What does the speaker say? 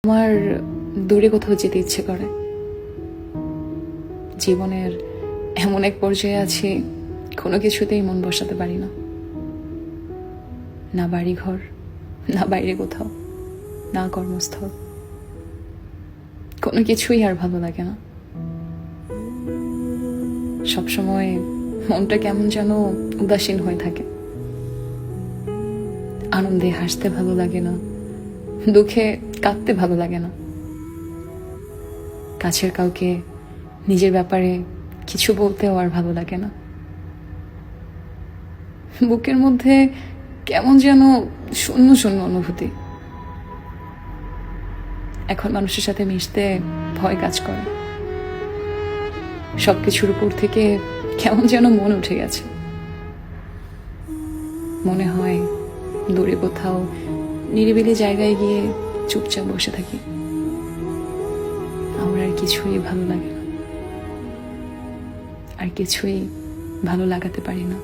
আমার দূরে কোথাও যেতে ইচ্ছে করে। জীবনের এমন এক পর্যায়ে আছি, কোনো কিছুতেই মন বসাতে পারি না। না বাড়ি ঘর, না বাইরে কোথাও, না কর্মস্থল, কোনো কিছুই আর ভালো লাগে না। সবসময় মনটা কেমন যেন উদাসীন হয়ে থাকে। আনন্দে হাসতে ভালো লাগে না, দুঃখে কাঁদতে ভালো লাগে না। কাছের কাউকে নিজের ব্যাপারে কিছু বলতেও আর ভালো লাগে না। বুকের মধ্যে কেমন যেন শূন্য শূন্য অনুভূতি। এখন মানুষের সাথে মিশতে ভয় কাজ করে। সবকিছুর উপর থেকে কেমন যেন মন উঠে গেছে। মনে হয় দূরে কোথাও নিরিবিলি জায়গায় গিয়ে চুপচাপ বসে থাকি। আমার আর কিছুই ভালো লাগে না, আর কিছুই ভালো লাগাতে পারি না।